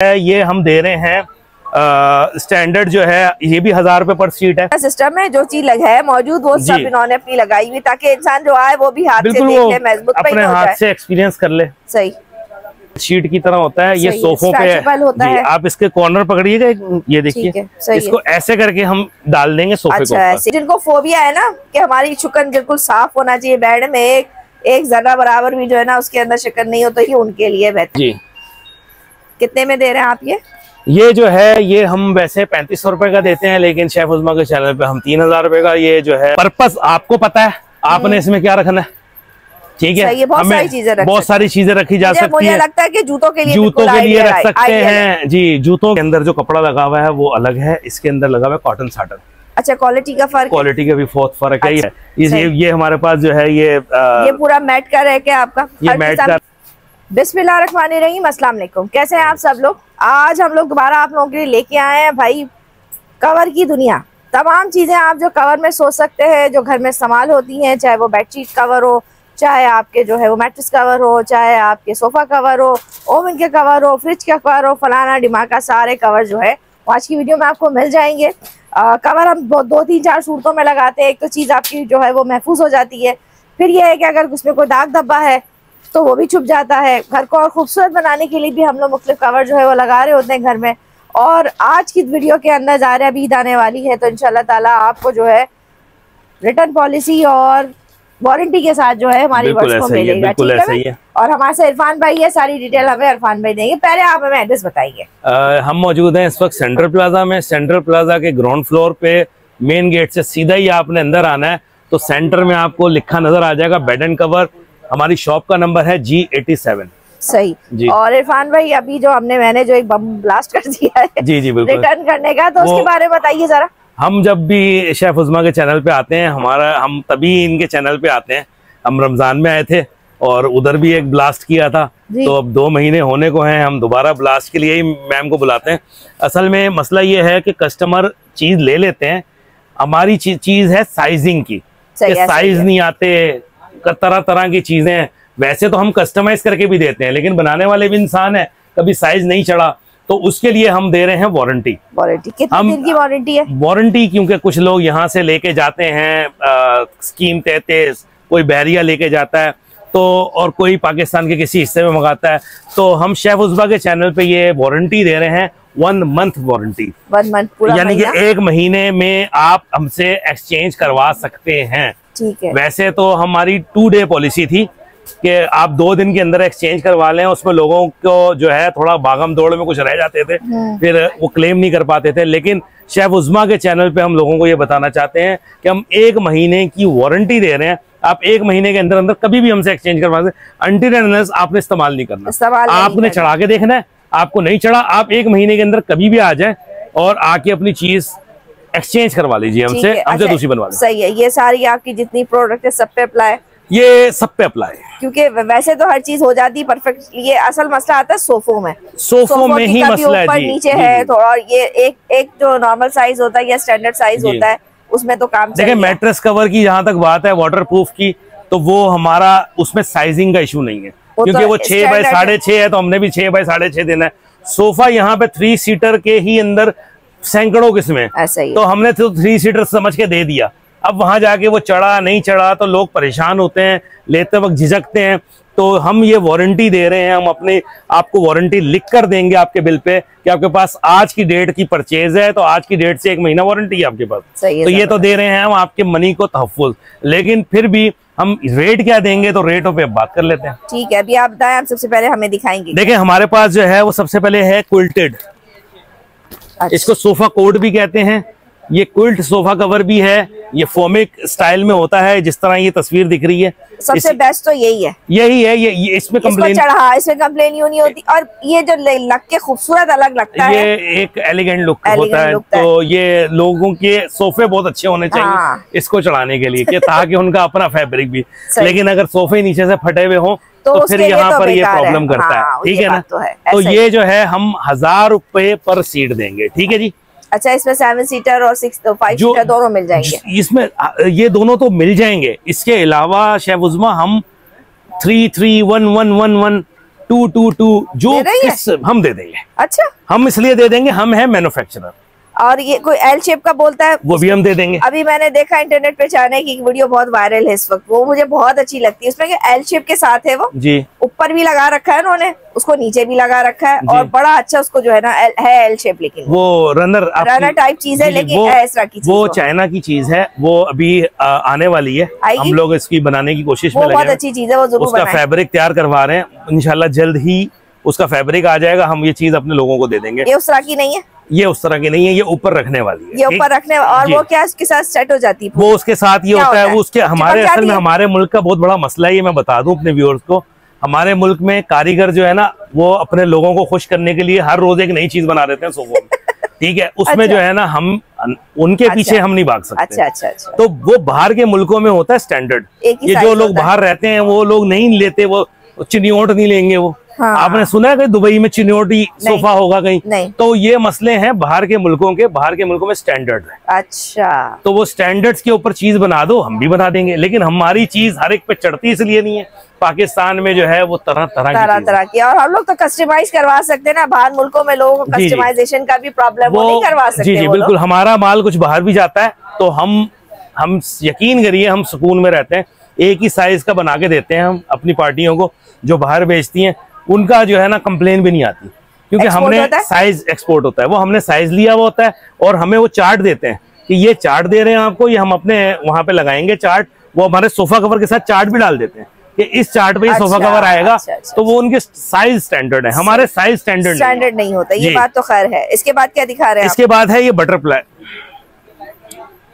ये हम दे रहे हैं स्टैंडर्ड जो है ये भी 1000 रुपए पर सीट है। सिस्टम में जो चीज है मौजूद वो सब इन्होंने अपनी लगाई हुई ताकि इंसान जो आए वो भी हाथ से देख ले, मजबूत अपने हाथ से एक्सपीरियंस कर ले। सही शीट की तरह होता है ये, सोफों पे होता है। आप इसके कॉर्नर पकड़िएगा, ये देखिए इसको ऐसे करके हम डाल देंगे सोफे को। जिनको फोबिया है ना कि हमारी चिकन बिल्कुल साफ होना चाहिए, बेड में एक जरा बराबर भी जो है ना उसके अंदर चिकन नहीं हो, तो ये उनके लिए बेहतर। जी कितने में दे रहे हैं आप ये जो है ये हम वैसे 3500 रुपए का देते हैं, लेकिन शेफ उस्मा के चैनल पे हम 3000 रुपए का ये जो है। पर्पस आपको पता है, आपने इसमें क्या रखना है, ठीक है। बहुत सारी चीजें रखी जा सकती है। मुझे लगता है कि जूतों के लिए रख सकते हैं जी। जूतों के अंदर जो कपड़ा लगा हुआ है वो अलग है, इसके अंदर लगा हुआ है कॉटन साटन। अच्छा, क्वालिटी का फर्क, क्वालिटी का भी बहुत फर्क है। ये हमारे पास जो है ये पूरा मैट का है क्या आपका? ये मैट का। बिस्मिल्लाहिर्रहमानिर्रहीम, अस्सलाम वालेकुम। कैसे हैं आप सब लोग? आज हम लोग दोबारा आप लोगों के लिए लेके आए हैं भाई कवर की दुनिया। तमाम चीजें आप जो कवर में सोच सकते हैं जो घर में इस्तेमाल होती हैं, चाहे वो बेडशीट कवर हो, चाहे आपके जो है वो मैट्रेस कवर हो, चाहे आपके सोफा कवर हो, ओवन के कवर हो, फ्रिज का कवर हो, फलाना डिमाका, सारे कवर जो है आज की वीडियो में आपको मिल जाएंगे। कवर हम 2-3-4 सूरतों में लगाते हैं। एक तो चीज़ आपकी जो है वो महफूज हो जाती है, फिर यह है कि अगर उसमें कोई दाग धब्बा है तो वो भी छुप जाता है। घर को और खूबसूरत बनाने के लिए भी हम लोग मुख्तलिफ कवर जो है वो लगा रहे होते हैं घर में। और आज की वीडियो के अंदर ज़ाहिर है ईद आने वाली है, तो इंशाल्लाह ताला आपको जो है रिटर्न पॉलिसी और वारंटी के साथ जो है हमारी वर्ष को मिलेगा, ठीक है। और हमारे से इरफान भाई है, सारी डिटेल हमें इरफान भाई देंगे। पहले आप हमें एड्रेस बताइए। हम मौजूद हैं इस वक्त सेंट्रल प्लाजा में। सेंट्रल प्लाजा के ग्राउंड फ्लोर पे मेन गेट से सीधा ही आपने अंदर आना है तो सेंटर में आपको लिखा नजर आ जाएगा बेड एंड कवर। हमारी शॉप का नंबर है G87। सही जी। और इरफान भाई अभी जो मैंने जो एक बम ब्लास्ट कर दिया है जी बिल्कुल रिटर्न करने का, तो उसके बारे में बताइए जरा। हम जब भी शेफ उस्मा के चैनल पे आते हैं हम तभी इनके चैनल पे आते हैं। हम रमजान में आए थे और उधर भी एक ब्लास्ट किया था, तो अब 2 महीने होने को हैं, हम दोबारा ब्लास्ट के लिए ही मैम को बुलाते हैं। असल में मसला ये है कि कस्टमर चीज ले लेते हैं, हमारी चीज है साइजिंग की, साइज नहीं आते, तरह तरह की चीजें। वैसे तो हम कस्टमाइज करके भी देते हैं, लेकिन बनाने वाले भी इंसान है, कभी साइज नहीं चढ़ा तो उसके लिए हम दे रहे हैं वारंटी। कितने दिन की वारंटी है? वारंटी क्योंकि कुछ लोग यहाँ से लेके जाते हैं स्कीम तहत, कोई बहरिया लेके जाता है तो, और कोई पाकिस्तान के किसी हिस्से में मंगाता है, तो हम शेफ उस्मा के चैनल पे ये वारंटी दे रहे हैं 1 मंथ वारंटी। 1 मंथ यानी कि 1 महीने में आप हमसे एक्सचेंज करवा सकते हैं, ठीक है। वैसे तो हमारी 2 डे पॉलिसी थी कि आप 2 दिन के अंदर एक्सचेंज करवा लें। उसमें लोगों को जो है थोड़ा भागम दौड़ में कुछ रह जाते थे, फिर वो क्लेम नहीं कर पाते थे। लेकिन शेफ उस्मा के चैनल पे हम लोगों को ये बताना चाहते हैं कि हम 1 महीने की वारंटी दे रहे हैं। आप 1 महीने के अंदर अंदर कभी भी हमसे एक्सचेंज करवा सकते हैं। अनटिल एंड अनलेस आपने इस्तेमाल नहीं करना, आपने चढ़ा के देखना है। आपको नहीं चढ़ा, आप 1 महीने के अंदर कभी भी आ जाए और आके अपनी चीज एक्सचेंज करवा लीजिए हमसे दूसरी बनवा लीजिए। सही है। ये सारी आपकी जितनी प्रोडक्ट है सब पे अप्लाई? ये सब पे अप्लाई, क्योंकि वैसे तो हर चीज हो जाती है परफेक्ट। ये असल मसला आता है सोफों में ही मसला है जी। नीचे है थोड़ा, ये एक जो नॉर्मल साइज होता है या स्टैंडर्ड साइज होता है उसमें तो काम देखिए। मैट्रेस कवर की जहाँ तक बात है वाटरप्रूफ की, तो वो हमारा उसमें साइजिंग का इशू नहीं है, क्योंकि वो 6 बाय 6.5 है, तो हमने भी 6 बाय 6.5 देना है। सोफा यहाँ पे 3 सीटर के ही अंदर सैकड़ों किस्में, तो हमने तो 3 सीटर समझ के दे दिया। अब वहां जाके वो चढ़ा नहीं चढ़ा तो लोग परेशान होते हैं, लेते वक्त झिझकते हैं। तो हम ये वारंटी दे रहे हैं, हम अपने आपको वारंटी लिख कर देंगे आपके बिल पे कि आपके पास आज की डेट की परचेज है तो आज की डेट से 1 महीना वारंटी है आपके पास। तो ये तो दे रहे हैं हम आपके मनी को तहफ़्फ़ुज़, लेकिन फिर भी हम रेट क्या देंगे तो रेटों पे बात कर लेते हैं, ठीक है। अभी आप बताएं, आप सबसे पहले हमें दिखाएंगे। देखिए हमारे पास जो है वो सबसे पहले है क्विल्टेड। इसको सोफा कोट भी कहते हैं। ये क्विल्ट सोफा कवर भी है, ये फोमिक स्टाइल में होता है, जिस तरह ये तस्वीर दिख रही है। सबसे बेस्ट तो यही है, ये इसमें कंप्लेन कंप्लेन यूं नहीं होती। और ये जो लग के खूबसूरत अलग लगता है, ये एक एलिगेंट लुक होता है। तो ये लोगों के सोफे बहुत अच्छे होने चाहिए इसको चढ़ाने के लिए, कि ताकि उनका अपना फैब्रिक भी। लेकिन अगर सोफे नीचे से फटे हुए हों तो फिर यहाँ पर ये प्रॉब्लम करता है, ठीक है ना। तो ये जो है हम 1000 रुपए पर सीट देंगे, ठीक है जी। अच्छा, इसमें 7 सीटर और 5 सीटर दोनों मिल जाएंगे? इसमें ये दोनों तो मिल जाएंगे। इसके अलावा शेफ उस्मा हम 3-3-1-1-1-1 222 जो हम दे देंगे। अच्छा, हम इसलिए दे देंगे, हम है मैन्युफैक्चरर। और ये कोई एल शेप का बोलता है, वो भी हम दे देंगे। अभी मैंने देखा इंटरनेट पे चाइना की वीडियो बहुत वायरल है इस वक्त, वो मुझे बहुत अच्छी लगती है। उसमें एल शेप के साथ है वो जी, ऊपर भी लगा रखा है उन्होंने, उसको नीचे भी लगा रखा है, और बड़ा अच्छा उसको जो है ना है एल शेप, लेकिन वो रनर टाइप चीज है, लेकिन इस तरह की वो चाइना की चीज है, वो अभी आने वाली है। हम लोग इसकी बनाने की कोशिश में लगे हैं। बहुत अच्छी चीज है, वो जरूर उसका फैब्रिक तैयार करवा रहे हैं, इंशाल्लाह जल्द ही उसका फैब्रिक आ जाएगा। हम ये चीज अपने लोगों को दे देंगे। ये उस तरह की नहीं है, ये उस तरह की नहीं है, ये ऊपर रखने वाली है। ये ऊपर रखने, और वो क्या इसके साथ सेट हो जाती है? वो उसके साथ ये होता है, वो उसके हमारे असल में हमारे मुल्क का बहुत बड़ा मसला है, ये मैं बता दूं अपने व्यूअर्स को। हमारे मुल्क में कारीगर जो है ना, वो अपने लोगों को खुश करने के लिए हर रोज एक नई चीज बना देते हैं सोफों में। ठीक है, उसमें जो है ना, हम उनके पीछे हम नहीं भाग सकते। अच्छा। तो वो बाहर के मुल्कों में होता है स्टैंडर्ड। ये जो लोग बाहर रहते हैं वो लोग नहीं लेते, वो चिनियोट नहीं लेंगे वो। हाँ। आपने सुना है कि दुबई में चिनियोटी सोफा होगा कहीं? नहीं। तो ये मसले हैं बाहर के मुल्कों में स्टैंडर्ड है। अच्छा, तो वो स्टैंडर्ड्स के ऊपर चीज बना दो, हम भी बना देंगे, लेकिन हमारी चीज हर एक पे चढ़ती इसलिए नहीं है। पाकिस्तान में जो है वो तरह तरह की, और हम लोग तो कस्टमाइज करवा सकते हैं ना, बाहर मुल्कों में लोगों को कस्टमाइजेशन का भी प्रॉब्लम, वो नहीं करवा सकते। जी बिल्कुल, हमारा माल कुछ बाहर भी जाता है, तो हम यकीन करिए, हम सुकून में रहते हैं। एक ही साइज का बना के देते हैं हम अपनी पार्टियों को, जो बाहर बेचती हैं उनका जो है ना कंप्लेन भी नहीं आती, क्योंकि हमने साइज एक्सपोर्ट होता है, वो हमने साइज लिया हुआ होता है, और हमें वो चार्ट देते हैं कि ये चार्ट दे रहे हैं आपको, ये हम अपने वहां पे लगाएंगे चार्ट। वो हमारे सोफा कवर के साथ चार्ट भी डाल देते हैं कि इस चार्ट पे ये सोफा कवर आएगा। तो वो उनके साइज स्टैंडर्ड है, हमारे साइज स्टैंडर्ड नहीं होता। ये बात तो खैर है। इसके बाद क्या दिखा रहे हैं? इसके बाद है ये बटरफ्लाई।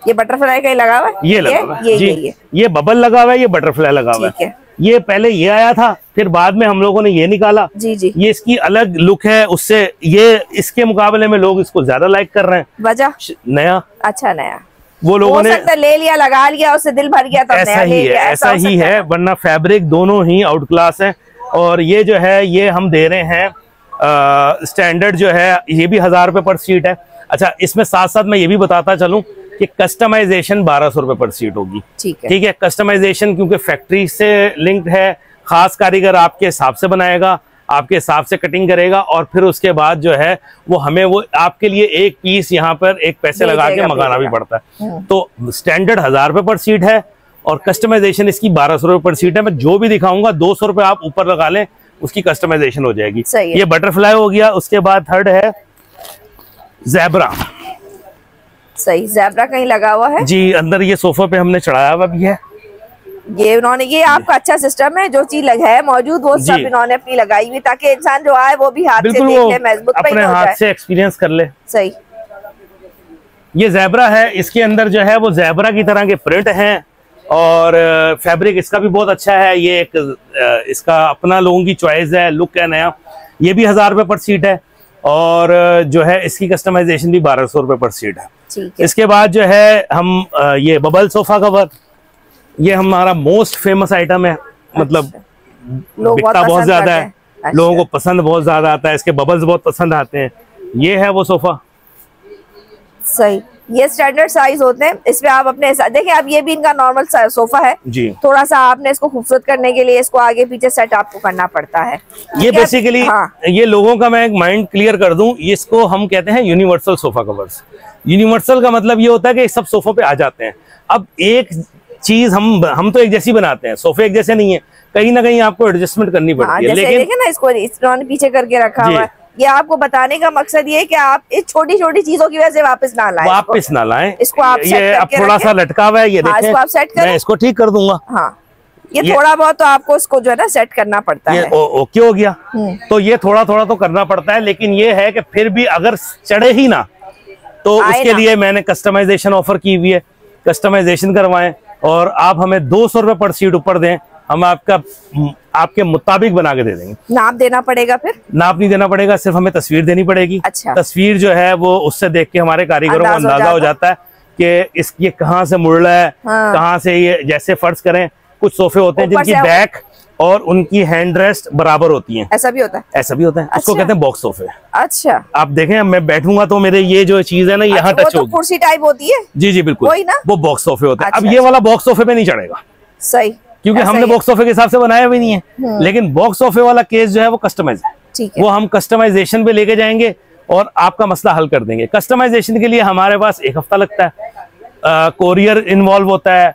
ये बटरफ्लाई कहीं लगा हुआ है? ये लगा हुआ है, ये बबल लगा हुआ है, ये बटरफ्लाई लगा हुआ है। ये पहले ये आया था, फिर बाद में हम लोगों ने ये निकाला। जी। ये इसकी अलग लुक है, उससे ये इसके मुकाबले में लोग इसको ज्यादा लाइक कर रहे हैं। वजह नया, अच्छा नया, वो लोगों ने ले लिया, लगा लिया, उससे दिल भर गया, ऐसा ही है। वरना फैब्रिक दोनों ही आउट क्लास है। और ये जो है, ये हम दे रहे हैं स्टैंडर्ड जो है, ये भी 1000 रुपए पर सीट है। अच्छा, इसमें साथ साथ मैं ये भी बताता चलूं कि कस्टमाइजेशन 1200 रुपए पर सीट होगी। ठीक है, कस्टमाइजेशन क्योंकि फैक्ट्री से लिंक्ड है, खास कारीगर आपके हिसाब से बनाएगा, आपके हिसाब से कटिंग करेगा, और फिर उसके बाद जो है वो हमें वो आपके लिए एक पीस यहाँ पर एक पैसे लगा के मंगाना भी पड़ता है। तो स्टैंडर्ड 1000 रुपए पर सीट है, और कस्टमाइजेशन इसकी 1200 रुपए पर सीट है। मैं जो भी दिखाऊंगा 200 रुपए आप ऊपर लगा लें, उसकी कस्टमाइजेशन हो जाएगी। ये बटरफ्लाई हो गया। उसके बाद थर्ड है ज़ेब्रा। सही, ज़ेब्रा कहीं लगा हुआ है जी, अंदर ये सोफा पे हमने चढ़ाया हुआ भी है। ये उन्होंने, ये आपका अच्छा सिस्टम है, जो चीज है मौजूद वो सब इन्होंने अपनी लगाई हुई, ताकि इंसान जो आए वो भी हाथ से देख ले, मजबूत अपने हाथ से एक्सपीरियंस कर ले। सही, ये ज़ेब्रा है, इसके अंदर जो है वो ज़ेब्रा की तरह के प्रिंट हैं, और फैब्रिक इसका भी बहुत अच्छा है। ये एक इसका अपना लोगों की चॉइस है, लुक है नया। ये भी 1000 रुपए पर सीट है, और जो है इसकी कस्टमाइजेशन भी 1200 रुपए पर सीट है। इसके बाद जो है हम ये बबल सोफा कवर, ये हमारा मोस्ट फेमस आइटम है, मतलब बिकता बहुत ज्यादा है। लोगों को पसंद बहुत ज्यादा आता है, इसके बबल्स बहुत पसंद आते हैं। ये है वो सोफा। सही, ये स्टैंडर्ड साइज होते हैं, इसमें आप अपने देखिए, अब ये भी इनका नॉर्मल सोफा है जी। थोड़ा सा आपने इसको खूबसूरत करने के लिए इसको आगे पीछे सेट आपको करना पड़ता है। ये बेसिकली ये लोगों का मैं एक माइंड क्लियर कर दूं, इसको हम कहते हैं यूनिवर्सल सोफा कवर्स। यूनिवर्सल का मतलब ये होता है कि सब सोफों पे आ जाते हैं। अब एक चीज हम तो एक जैसी बनाते हैं, सोफे एक जैसे नहीं है, कहीं ना कहीं आपको एडजस्टमेंट करनी पड़ती है। लेकिन देखिए ना, इसको इन्होंने पीछे करके रखा हुआ है। ये आपको बताने का मकसद ये है कि आप इस छोटी छोटी चीजों की वजह से वापस ना लाएं, इसको आप ये अब थोड़ा सा लटका हुआ है, ये देखें, इसको आप सेट करें, मैं इसको ठीक कर दूंगा। हाँ, ये थोड़ा बहुत तो आपको इसको जो है ना सेट करना पड़ता है। ओके हो गया, तो ये थोड़ा थोड़ा तो करना पड़ता है, लेकिन ये है कि फिर भी अगर चढ़े ही ना, तो उसके लिए मैंने कस्टमाइजेशन ऑफर की हुई है। कस्टमाइजेशन करवाएं और आप हमें 200 रुपए पर सीट ऊपर दें, हम आपके मुताबिक बना के दे देंगे। नाप देना पड़ेगा? फिर नाप नहीं देना पड़ेगा, सिर्फ हमें तस्वीर देनी पड़ेगी। अच्छा। तस्वीर जो है वो उससे देख के हमारे कारीगरों को अंदाजा हो जाता है कि ये कहाँ से मुड़ रहा है, कहाँ से ये, जैसे फर्ज करें कुछ सोफे होते हैं जिनकी बैक और उनकी हैंड रेस्ट बराबर होती हैं। ऐसा भी होता है? ऐसा भी होता है। उसको कहते हैं बॉक्स सोफे। अच्छा, आप देखें, मैं बैठूंगा तो मेरे ये जो चीज है ना, यहाँ टच होगी। कुर्सी टाइप होती है। जी बिल्कुल, वही ना, वो बॉक्स सोफे होते हैं। अब ये वाला बॉक्स सोफे पे नहीं चढ़ेगा। सही, क्योंकि हमने बॉक्स सोफे के हिसाब से बनाया भी नहीं है, लेकिन बॉक्स सोफे वाला केस जो है वो कस्टमाइज है, ठीक है। वो हम कस्टमाइजेशन पे लेके जाएंगे और आपका मसला हल कर देंगे। कस्टमाइजेशन के लिए हमारे पास 1 हफ्ता लगता है, कोरियर इन्वॉल्व होता है,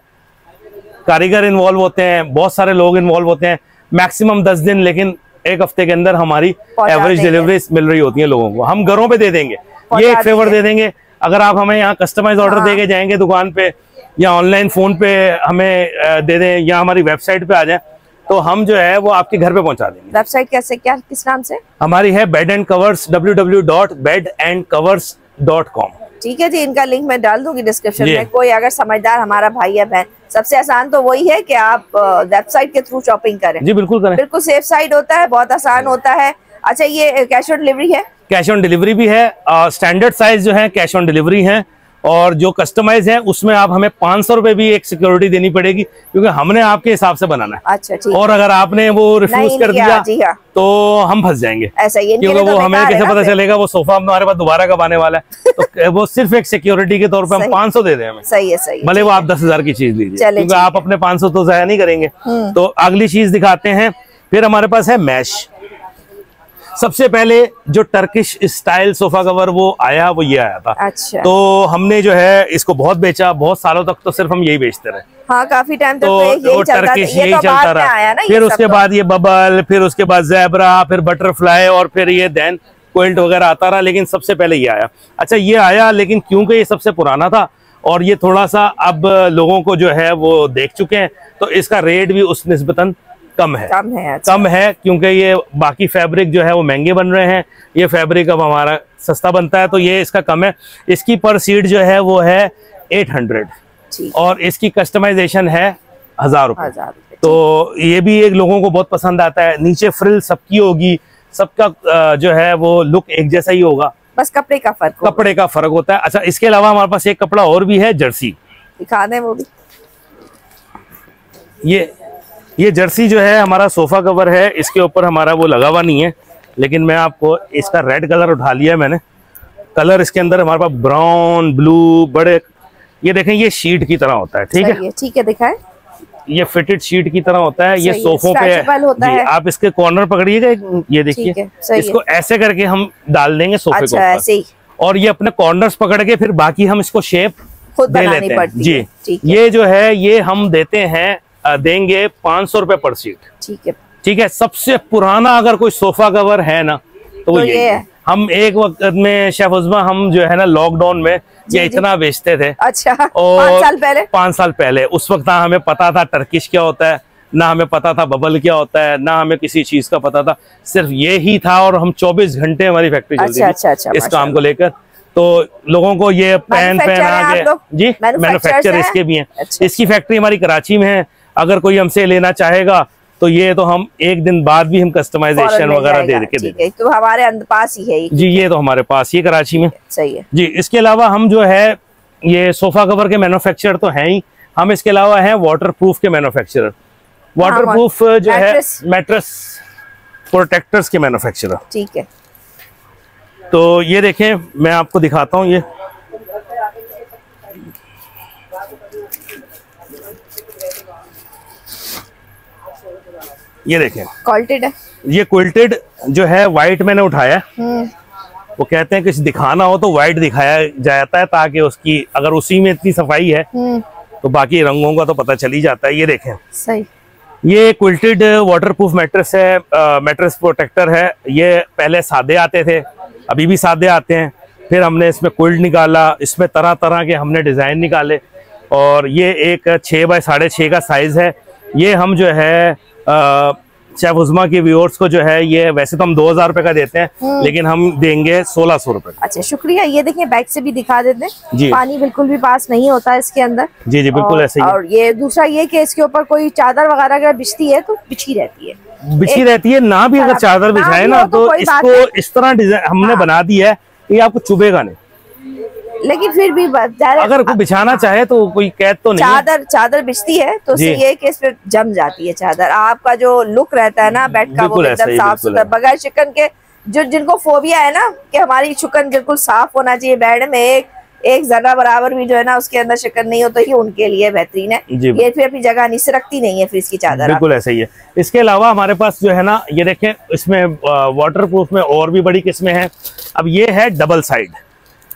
कारीगर इन्वॉल्व होते हैं, बहुत सारे लोग इन्वॉल्व होते हैं, मैक्सिमम 10 दिन, लेकिन 1 हफ्ते के अंदर हमारी एवरेज डिलीवरी मिल रही होती है लोगों को। हम घरों पे दे देंगे, ये एक फेवर दे देंगे। अगर आप हमें यहाँ कस्टमाइज ऑर्डर दे के जाएंगे दुकान पे या ऑनलाइन फोन पे हमें दे दें या हमारी वेबसाइट पे आ जाए, तो हम जो है वो आपके घर पे पहुंचा देंगे। वेबसाइट कैसे, क्या किस नाम से? हमारी है बेड एंड कवर्स, www.bedandcovers.com। ठीक है जी, इनका लिंक मैं डाल दूंगी डिस्क्रिप्शन में। कोई अगर समझदार हमारा भाई या बहन, सबसे आसान तो वही है कि आप वेबसाइट के थ्रू शॉपिंग करें। जी बिल्कुल करें, बिल्कुल सेफ साइड होता है, बहुत आसान होता है। अच्छा, ये कैश ऑन डिलीवरी है? कैश ऑन डिलीवरी भी है। स्टैंडर्ड साइज जो है कैश ऑन डिलीवरी है, और जो कस्टमाइज है उसमें आप हमें 500 रुपए भी एक सिक्योरिटी देनी पड़ेगी, क्योंकि हमने आपके हिसाब से बनाना है। अच्छा, ठीक। और अगर आपने वो रिफ्यूज कर दिया जी हाँ, तो हम फंस जाएंगे, ऐसा ही। क्योंकि वो हमें कैसे पता चलेगा वो सोफा हमारे पास दोबारा कब आने वाला है। तो वो सिर्फ एक सिक्योरिटी के तौर पे हम 500 दे दें हमें। सही है, सही है। भले वो आप 10,000 की चीज लीजिए, क्योंकि आप अपने 500 तो जाया नहीं करेंगे। तो अगली चीज दिखाते हैं। फिर हमारे पास है मैश। सबसे पहले जो टर्किश स्टाइल सोफा कवर वो आया, वो ये आया था। अच्छा। तो हमने जो है इसको बहुत बेचा, बहुत सालों तक तो सिर्फ हम यही बेचते रहे। हाँ, काफी टाइम तक तो यही टर्किश यही तो चलता रहा। फिर उसके बाद ये बबल, फिर उसके बाद ज़ेब्रा, फिर बटरफ्लाई, और फिर ये देन क्विल्ट वगैरह आता रहा, लेकिन सबसे पहले ये आया। अच्छा, ये आया, लेकिन क्योंकि ये सबसे पुराना था और ये थोड़ा सा अब लोगों को जो है वो देख चुके हैं, तो इसका रेट भी उस निस्बतन कम है। अच्छा। कम है, क्योंकि ये बाकी फैब्रिक जो है वो महंगे बन रहे हैं, ये फैब्रिक अब हमारा सस्ता बनता है, तो ये इसका कम है। इसकी पर सीट जो है वो है 800, और इसकी कस्टमाइजेशन है 1000 रुपए। तो ये भी एक लोगों को बहुत पसंद आता है। नीचे फ्रिल सबकी होगी, सबका जो है वो लुक एक जैसा ही होगा, बस कपड़े का फर्क होता है। अच्छा, इसके अलावा हमारे पास एक कपड़ा और भी है, जर्सी। दिखा दें वो भी। ये जर्सी जो है हमारा सोफा कवर है, इसके ऊपर हमारा वो लगा हुआ नहीं है, लेकिन मैं आपको इसका रेड कलर उठा लिया है मैंने। कलर इसके अंदर हमारे पास ब्राउन, ब्लू, बड़े, ये देखें, ये शीट की तरह होता है। ठीक है, दिखाएं। ये फिटेड शीट की तरह होता है, ये सोफों पे है। आप इसके कॉर्नर पकड़िएगा, ये देखिए, इसको ऐसे करके हम डाल देंगे सोफे को ऊपर, और ये अपने कॉर्नर्स पकड़ के फिर बाकी हम इसको शेप दे लेते हैं। जी, ये जो है ये हम देते हैं, देंगे 500 रुपए पर सीट। ठीक है। सबसे पुराना अगर कोई सोफा कवर है ना, तो वो ये है। हम एक वक्त में शेफ उस्मा, हम जो है ना लॉकडाउन में ये इतना बेचते थे। अच्छा, और 5 साल पहले उस वक्त ना हमें पता था टर्किश क्या होता है, ना हमें पता था बबल क्या होता है, ना हमें किसी चीज का पता था, सिर्फ ये ही था। और हम 24 घंटे हमारी फैक्ट्री चलती थी इस काम को लेकर। तो लोगों को ये पहन आगे जी मैन्युफैक्चर इसके भी हैं। इसकी फैक्ट्री हमारी कराची में है। अगर कोई हमसे लेना चाहेगा तो ये तो हम एक दिन बाद भी हम कस्टमाइजेशन वगैरह दे के तो हमारे पास ही है जी। ये तो हमारे पास ही कराची में। सही है जी। इसके अलावा हम जो है ये सोफा कवर के मैन्युफैक्चरर तो हैं ही, हम इसके अलावा हैं वाटर प्रूफ के मैन्युफैक्चरर। वाटर प्रूफ जो है मैट्रेस प्रोटेक्टर्स के मैन्युफैक्चरर। ठीक है। तो ये देखें, मैं आपको दिखाता हूँ। ये देखें, क्वाल्टेड है। ये क्विल्टेड जो है व्हाइट मैंने उठाया। वो कहते हैं कि दिखाना हो तो व्हाइट दिखाया जाता है, ताकि उसकी अगर उसी में इतनी सफाई है तो बाकी रंगों का तो पता चल ही जाता है। ये देखें, सही। ये क्विल्टेड वाटरप्रूफ मैट्रेस है, मैट्रेस प्रोटेक्टर है। ये पहले सादे आते थे, अभी भी सादे आते हैं। फिर हमने इसमें क्विल्ट निकाला, इसमें तरह तरह के हमने डिजाइन निकाले, और ये एक 6 बाय 6.5 का साइज है। ये हम जो है शेफ उस्मा के व्यूअर्स को जो है, ये वैसे तो हम 2000 रुपए का देते हैं, लेकिन हम देंगे 1600 रुपए। अच्छा, शुक्रिया। ये देखिए, बैक से भी दिखा देते हैं जी। पानी बिल्कुल भी पास नहीं होता है इसके अंदर। जी जी, बिल्कुल ऐसे ही। और ये दूसरा ये कि इसके ऊपर कोई चादर वगैरह अगर बिछती है तो बिछी रहती है, ना भी अगर चादर बिछाए ना तो इसको इस तरह डिजाइन हमने बना दी है, ये आपको चुभेगा नहीं। लेकिन फिर भी अगर कोई बिछाना चाहे तो कोई कैद तो नहीं। चादर बिछती है तो ये कि इस पे जम जाती है चादर। आपका जो लुक रहता है ना बेड का, वो एकदम साफ सुथरा, बगैर चिकन के। जो जिनको फोबिया है ना कि हमारी चिकन बिल्कुल साफ होना चाहिए बेड में, एक एक जरा बराबर भी जो है ना उसके अंदर शक्कर नहीं हो तो ये उनके लिए बेहतरीन है। ये फिर अपनी जगह नहीं रखती नहीं है फ्रिज की चादर। बिल्कुल ऐसा ही है। इसके अलावा हमारे पास जो है ना ये देखें, इसमें वाटरप्रूफ में और भी बड़ी किस्में हैं। अब ये है डबल साइड,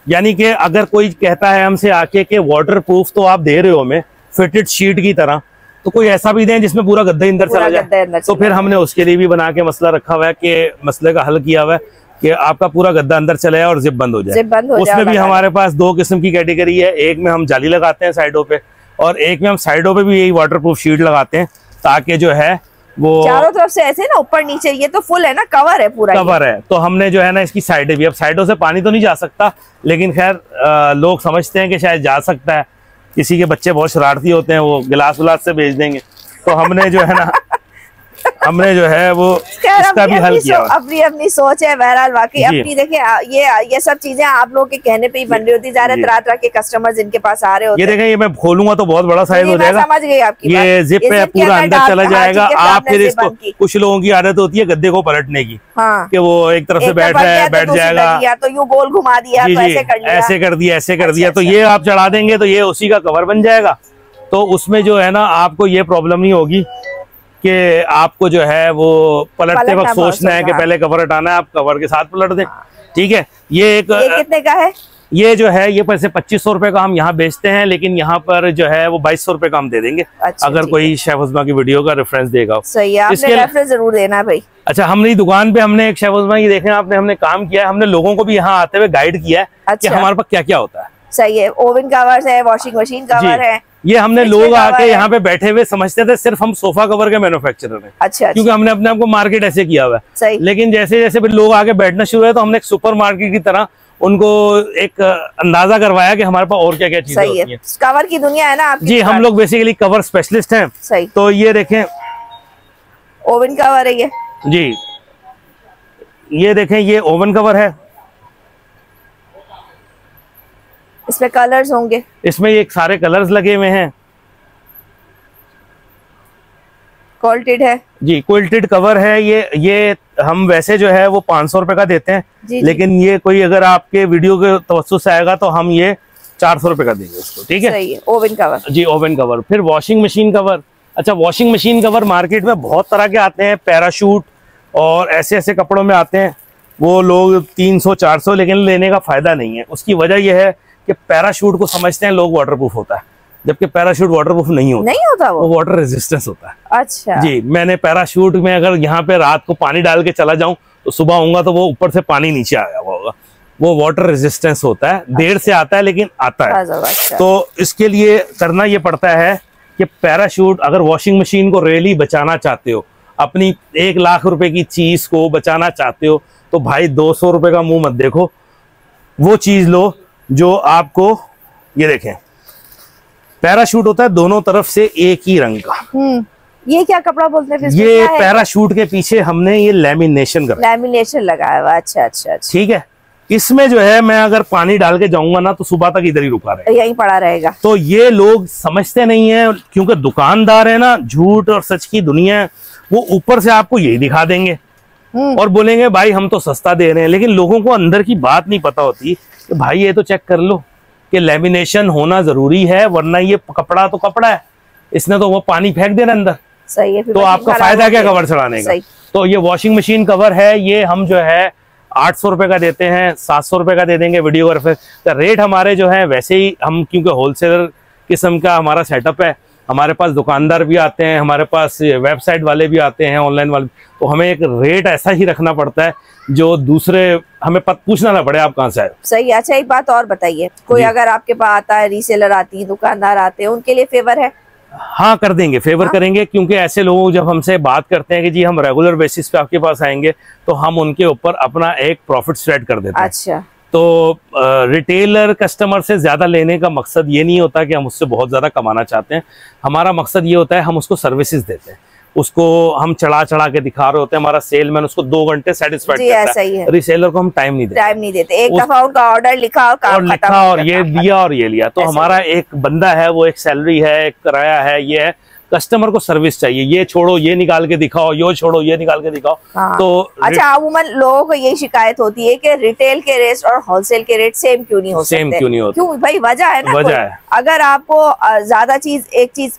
यानी कि अगर कोई कहता है हमसे आके कि वाटरप्रूफ तो आप दे रहे हो हमें फिटेड शीट की तरह, तो कोई ऐसा भी दें जिसमें पूरा गद्दा अंदर चला जाए, तो फिर हमने उसके लिए भी बना के मसला रखा हुआ है कि मसले का हल किया हुआ है कि आपका पूरा गद्दा अंदर चले जाए और जिप बंद हो जाए। उसमें भी हमारे पास दो किस्म की कैटेगरी है, एक में हम जाली लगाते हैं साइडों पे और एक में हम साइडों पे भी यही वाटरप्रूफ शीट लगाते हैं ताकि जो है वो चारों तरफ से ऐसे ना ऊपर नीचे, ये तो फुल है ना, कवर है पूरा, कवर है। तो हमने जो है ना इसकी साइडें भी, अब साइडों से पानी तो नहीं जा सकता लेकिन खैर लोग समझते हैं कि शायद जा सकता है, किसी के बच्चे बहुत शरारती होते हैं वो गिलास विलास से भेज देंगे, तो हमने जो है ना हमने जो है वो इसका भी हल किया। अपनी अपनी सोच है बहरहाल, वाकई अपनी देखिए ये सब चीजें आप लोगों के कहने पे ही बन रही होती जा रही है। तरह तरह के कस्टमर जिनके पास आ रहे होते हैं, ये देखें ये मैं खोलूंगा तो बहुत बड़ा साइज हो जाएगा, समझ गई आपकी ये जिप पे पूरा अंदर चला जाएगा। आप फिर इसको, कुछ लोगों की आदत होती है गद्दे को पलटने की, कि वो एक तरफ से बैठ रहा है बैठ जाएगा, तो यूं गोल घुमा दिया, ऐसे कर दिया ऐसे कर दिया, तो ये आप चढ़ा देंगे तो ये उसी का कवर बन जाएगा। तो उसमें जो है ना आपको ये प्रॉब्लम नहीं होगी कि आपको जो है वो पलटते वक्त सोचना है कि पहले कवर हटाना है, आप कवर के साथ पलट दें। ठीक है, ये कितने का है? ये जो है ये पैसे 2500 रुपए का हम यहाँ बेचते हैं, लेकिन यहाँ पर जो है वो 2200 रुपए का हम दे देंगे। अच्छा, अगर कोई शेफ उस्मा की वीडियो का रेफरेंस देगा। सही है, आपने रेफरेंस जरूर देना भाई। अच्छा, हमने दुकान पे हमने एक शेफ उस्मा की देखें आपने, हमने काम किया है, हमने लोगों को भी यहाँ आते हुए गाइड किया है कि हमारे पास क्या क्या होता है। सही है, ओवन कवर्स है, वॉशिंग मशीन कवर है, ये हमने लोग आके यहाँ पे बैठे हुए समझते थे सिर्फ हम सोफा कवर के मैन्युफैक्चरर हैं। अच्छा, क्योंकि हमने अपने आप को मार्केट ऐसे किया हुआ है। सही। लेकिन जैसे जैसे फिर लोग आके बैठना शुरू हुए तो हमने एक सुपर मार्केट की तरह उनको एक अंदाजा करवाया कि हमारे पास और क्या क्या चीजें होती हैं। कवर की दुनिया है ना आपकी। जी, हम लोग बेसिकली कवर स्पेशलिस्ट हैं। सही। तो ये देखें ओवन कवर है ये जी, ये देखें ये ओवन कवर है, इसमें कलर्स होंगे, इसमें ये सारे कलर्स लगे हुए हैं, क्वालिटेड है जी, क्वालिटेड कवर है। ये हम वैसे जो है वो 500 रुपए का देते हैं, लेकिन ये कोई अगर आपके वीडियो के तवज्जुह से आएगा तो हम ये 400 रुपए का देंगे उसको। ठीक है, सही है। ओवन कवर जी, ओवन कवर। फिर वॉशिंग मशीन कवर। अच्छा, वॉशिंग मशीन कवर मार्केट में बहुत तरह के आते हैं, पैराशूट और ऐसे ऐसे कपड़ों में आते हैं, वो लोग 300-400, लेकिन लेने का फायदा नहीं है। उसकी वजह यह है कि पैराशूट को समझते हैं लोग वाटरप्रूफ होता है, जबकि पैराशूट वाटरप्रूफ नहीं होता, वो वाटर रेजिस्टेंस होता है। अच्छा जी, मैंने पैराशूट में अगर यहाँ पे रात को पानी डाल के चला जाऊं तो सुबह आऊंगा तो वो ऊपर से पानी नीचे आया होगा, वो वाटर रेजिस्टेंस होता है। देर से आता है लेकिन आता है। अच्छा। तो इसके लिए करना ये पड़ता है कि पैराशूट, अगर वॉशिंग मशीन को रियली बचाना चाहते हो, अपनी 1 लाख रुपए की चीज को बचाना चाहते हो, तो भाई 200 रुपए का मुंह मत देखो, वो चीज लो जो आपको, ये देखें पैराशूट होता है दोनों तरफ से एक ही रंग का। ये क्या कपड़ा बोलते हैं? ये पैराशूट के पीछे हमने ये लैमिनेशन लगाया हुआ। अच्छा अच्छा, ठीक है। इसमें जो है मैं अगर पानी डाल के जाऊंगा ना तो सुबह तक इधर ही रुका रहेगा, यहीं पड़ा रहेगा। तो ये लोग समझते नहीं है, क्योंकि दुकानदार है ना, झूठ और सच की दुनिया है, वो ऊपर से आपको यही दिखा देंगे और बोलेंगे भाई हम तो सस्ता दे रहे हैं, लेकिन लोगों को अंदर की बात नहीं पता होती कि भाई ये तो चेक कर लो कि लैमिनेशन होना जरूरी है, वरना ये कपड़ा तो कपड़ा है, इसने तो वो पानी फेंक देना अंदर। सही है, तो आपका फायदा क्या कवर चढ़ाने का। तो ये वॉशिंग मशीन कवर है, ये हम जो है 800 रुपए का देते हैं, 700 रुपए का दे देंगे वीडियोग्राफर का। रेट हमारे जो है वैसे ही, हम क्योंकि होलसेलर किस्म का हमारा सेटअप है, हमारे पास दुकानदार भी आते हैं, हमारे पास वेबसाइट वाले भी आते हैं, ऑनलाइन वाले, तो हमें एक रेट ऐसा ही रखना पड़ता है जो दूसरे हमें पूछना ना पड़े आप कहाँ से आए। सही। अच्छा, एक बात और बताइए, कोई अगर आपके पास आता है, रीसेलर आती है, दुकानदार आते हैं, उनके लिए फेवर है? हाँ, कर देंगे, फेवर करेंगे, क्योंकि ऐसे लोग जब हमसे बात करते हैं कि जी हम रेगुलर बेसिस पे आपके पास आएंगे, तो हम उनके ऊपर अपना एक प्रॉफिट स्प्रेड कर देते हैं। अच्छा। तो रिटेलर कस्टमर से ज्यादा लेने का मकसद ये नहीं होता कि हम उससे बहुत ज्यादा कमाना चाहते हैं, हमारा मकसद ये होता है हम उसको सर्विसेज देते हैं, उसको हम चढ़ा के दिखा रहे होते हैं, हमारा सेलमैन उसको 2 घंटे सेटिस्फाइड करता है। रिसेलर को हम टाइम नहीं देते, एक दफा उनका ऑर्डर लिखा और ये दिया और ये लिया, तो हमारा एक बंदा है, वो एक सैलरी है, एक किराया है, ये है, कस्टमर को सर्विस चाहिए, ये छोड़ो ये निकाल के दिखाओ, ये छोड़ो ये निकाल के दिखाओ। हाँ। तो अच्छा, अमूमन लोगों को यही शिकायत होती है कि रिटेल के रेट और होलसेल के रेट सेम क्यों नहीं हो सकते? सेम क्यों नहीं होते? क्यों भाई? वजह है ना, वजह है। अगर आपको ज्यादा चीज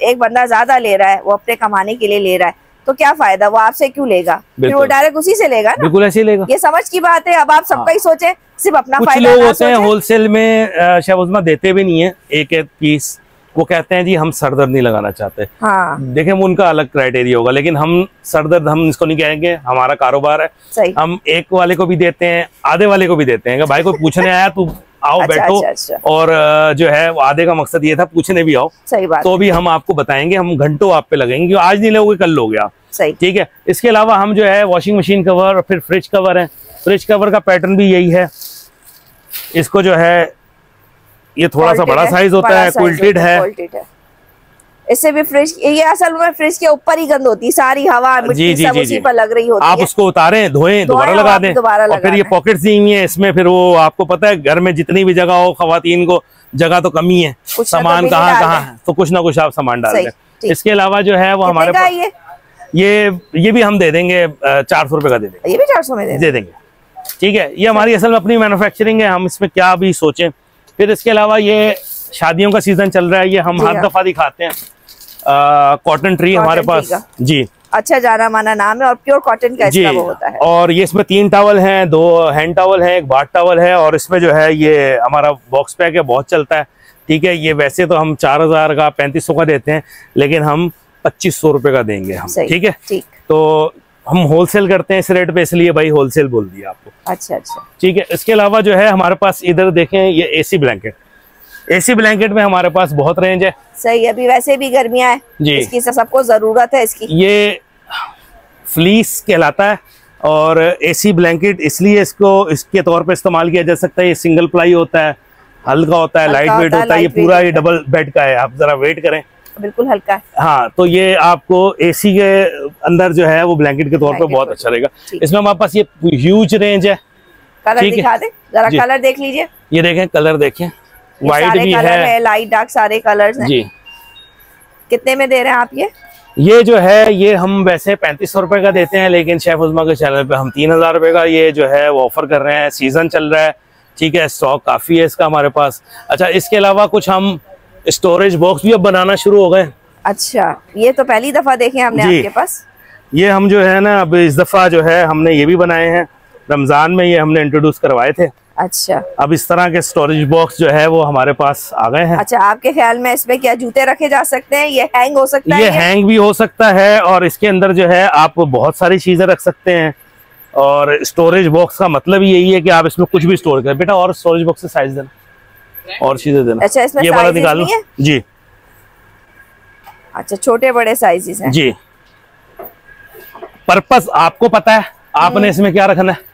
एक बंदा ज्यादा ले रहा है, वो अपने कमाने के लिए ले रहा है, तो क्या फायदा? वो आपसे क्यों लेगा? फिर वो डायरेक्ट उसी से लेगा ना। बिल्कुल ऐसे ही लेगा। ये समझ की बात है। अब आप सबका ही सोचे, सिर्फ अपना कुछ फायदा लोग ना होते हैं सोचे। होलसेल में शायद देते भी नहीं है एक एक पीस, वो कहते हैं जी हम सरदर्द नहीं लगाना चाहते। हाँ। देखें वो उनका अलग क्राइटेरिया होगा, लेकिन हम सरदर्द हम इसको नहीं कहेंगे, हमारा कारोबार है। सही। हम एक वाले को भी देते हैं, आधे वाले को भी देते हैं कि भाई कोई पूछने आया तू आओ अच्छा, बैठो। अच्छा। और जो है वो आधे का मकसद ये था पूछने भी आओ। सही बात। तो भी हम आपको बताएंगे, हम घंटों आप पे लगेंगे, क्योंकि आज नहीं लोगे कल लोगे आप। सही। ठीक है। इसके अलावा हम जो है वॉशिंग मशीन कवर और फिर फ्रिज कवर है। फ्रिज कवर का पैटर्न भी यही है। इसको जो है ये थोड़ा सा बड़ा साइज होता है, क्विल्टेड है। इससे भी फ्रिज, ये असल में फ्रिज के ऊपर ही गंद होती है, सारी हवा मिट्टी सब उसी पर लग रही होती है। आप उसको उतारें, धोएं, दोबारा लगा दें। और फिर ये पॉकेट्स दी हुई है इसमें, फिर वो आपको पता है घर में जितनी भी जगह हो, खवातीन को जगह तो कमी है, सामान कहाँ कहाँ है, तो कुछ ना कुछ आप सामान डाल दें। इसके अलावा जो है वो हमारे पास ये भी हम दे देंगे 400 रुपए का दे देंगे। ये भी 400 में दे देंगे। ठीक है। ये हमारी असल में अपनी मैन्युफैक्चरिंग है, हम इसमें क्या भी सोचें। फिर इसके अलावा ये शादियों का सीजन चल रहा है, ये हम हर दफा दिखाते हैं। कॉटन ट्री हमारे पास जी, अच्छा जाना माना नाम है, और प्योर कॉटन का इसका वो होता है। और ये इसमें 3 टॉवल हैं, 2 हैंड टॉवल है, 1 बाथ टॉवल है, और इसमें जो है ये हमारा बॉक्स पैक है, बहुत चलता है। ठीक है। ये वैसे तो हम 4000 का 3500 का देते हैं, लेकिन हम 2500 रुपए का देंगे हम। ठीक है। तो हम होलसेल करते हैं इस रेट पे, इसलिए भाई होलसेल बोल दिया आपको। अच्छा अच्छा। ठीक है। इसके अलावा जो है हमारे पास इधर देखें ये एसी ब्लैंकेट। एसी ब्लैंकेट में हमारे पास बहुत रेंज है। सही। अभी वैसे भी गर्मियां है जी, इसकी सबको जरूरत है इसकी। ये फ्लीस कहलाता है, और एसी ब्लैंकेट इसलिए इसके तौर पे इस्तेमाल किया जा सकता है। ये सिंगल प्लाई होता है, हल्का होता है, लाइट वेट होता है। ये पूरा ये डबल बेड का है, आप जरा वेट करें, बिल्कुल हल्का है। हाँ, तो ये आपको एसी के अंदर जो है वो ब्लैंकेट के तौर पे बहुत अच्छा रहेगा। इसमें हमारे पास ये ह्यूज रेंज है। कलर दिखा दे जरा, कलर देख लीजिए। ये देखें, कलर देखें, वाइट भी है, लाइट डार्क सारे कलर्स हैं जी। कितने में दे रहे हैं आप ये जो है ये हम वैसे 3500 रुपए का देते हैं, लेकिन शेफ उज़्मा के चैनल पे हम 3000 रुपए का ये जो है वो ऑफर कर रहे हैं। सीजन चल रहा है। ठीक है। स्टॉक काफी है इसका हमारे पास। अच्छा, इसके अलावा कुछ हम स्टोरेज बॉक्स भी अब बनाना शुरू हो गए। अच्छा, ये तो पहली दफा देखे हमने आपके पास। ये हम जो है ना अब इस दफा जो है हमने ये भी बनाए हैं, रमजान में ये हमने इंट्रोड्यूस करवाए थे। अच्छा। अब इस तरह के स्टोरेज बॉक्स जो है वो हमारे पास आ गए हैं। अच्छा, आपके ख्याल में इसमें क्या जूते रखे जा सकते हैं? ये हैंग हो सकता है? ये हैंग भी हो सकता है, और इसके अंदर जो है आप बहुत सारी चीजें रख सकते हैं। और स्टोरेज बॉक्स का मतलब यही है कि आप इसमें कुछ भी स्टोर करें। बेटा और स्टोरेज बॉक्स से साइज देना और चीजें देना। अच्छा, इसमें ये वाला निकालो जी। अच्छा, छोटे बड़े साइजेस हैं जी। पर्पस आपको पता है, आपने इसमें क्या रखना है।